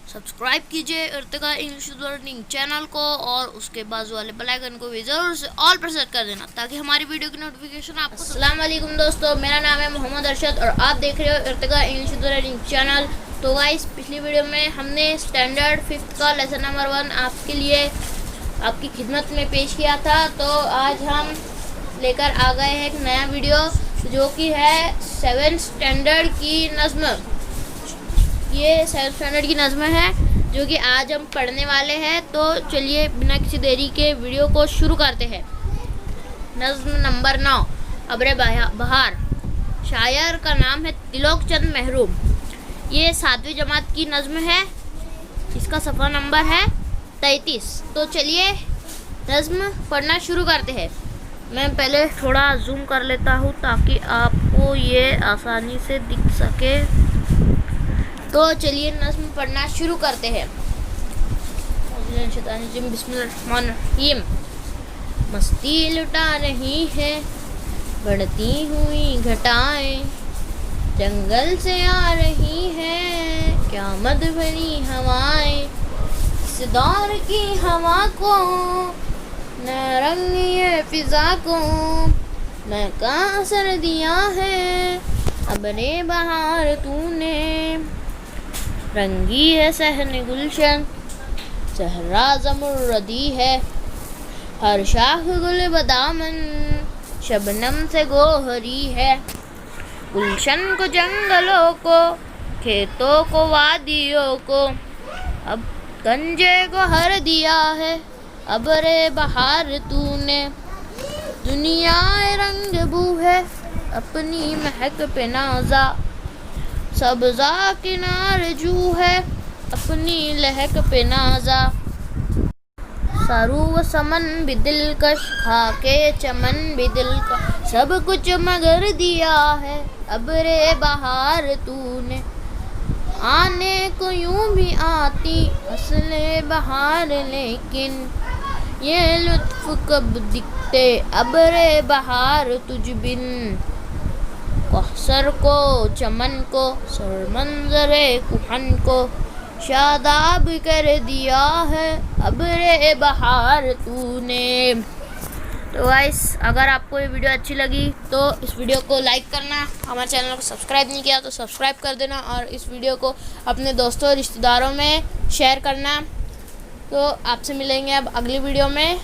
Subscribe कीजिए Irtika English learning channel को और उसके बाजू वाले बेल आइकन को भी ज़रूर से ऑल पर सेट कर देना ताकि हमारी वीडियो की नोटिफिकेशन आपको। अस्सलाम वालेकुम दोस्तों, मेरा नाम है मोहम्मद अरशद और आप देख रहे हो इर्तिका इंग्लिश लर्निंग चैनल। तो गाइस, पिछली वीडियो में हमने स्टैंडर्ड 5th का लेसन नंबर 1 आपके लिए आपकी खिदमत में पेश किया था। तो आज हम लेकर आ गए हैं एक नया वीडियो जो कि है 7th स्टैंडर्ड की नज़्म। ये 7th स्टैंडर्ड की नज़्म है जो कि आज हम पढ़ने वाले हैं। तो चलिए बिना किसी देरी के वीडियो को शुरू करते हैं। नज़्म नंबर 9, अब्र बहार। शायर का नाम है तिलोक चंद महरूम। ये 7वीं जमात की नज़्म है। इसका सफ़ा नंबर है 33। तो चलिए नज़्म पढ़ना शुरू करते हैं। मैं पहले थोड़ा जूम कर लेता हूँ ताकि आपको ये आसानी से दिख सके। तो चलिए नज़्म पढ़ना शुरू करते हैं। बिस्मिल्लाहिर्रहमानिर्रहीम। मस्ती लुटा रही है बढ़ती हुई घटाएं, जंगल से आ रही है क्या मद भरी हवाएं। इस दौर की हवा को न रंग ये फिजा को न का असर दिया है, अबरे बहार तूने। रंगी है सहन गुलशन सहरा ज़मुर्रदी है, हर शाख गुल बदामन शबनम से गोहरी है। गुलशन को जंगलों को खेतों को वादियों को अब गंजे को हर दिया है, अबरे बहार तूने। दुनिया रंग बू है अपनी महक पे नाजा, सब्ज़ा किनार जू है अपनी लहक पे नाजा। सरू व समन भी दिलकश खाके चमन भी दिलकश, सब कुछ मगर दिया है अबरे बहार तूने। आने को यूं भी आती असले बहार, लेकिन ये लुत्फ कब दिखते अबरे बहार तुझ बिन। कहसर को चमन को सरमंजरे कुहन को शादाब कर दिया है अबरे बहार तूने। तो गाइस, अगर आपको ये वीडियो अच्छी लगी तो इस वीडियो को लाइक करना, हमारे चैनल को सब्सक्राइब नहीं किया तो सब्सक्राइब कर देना और इस वीडियो को अपने दोस्तों रिश्तेदारों में शेयर करना। तो आपसे मिलेंगे अब अगली वीडियो में।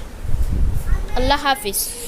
अल्लाह हाफिज़।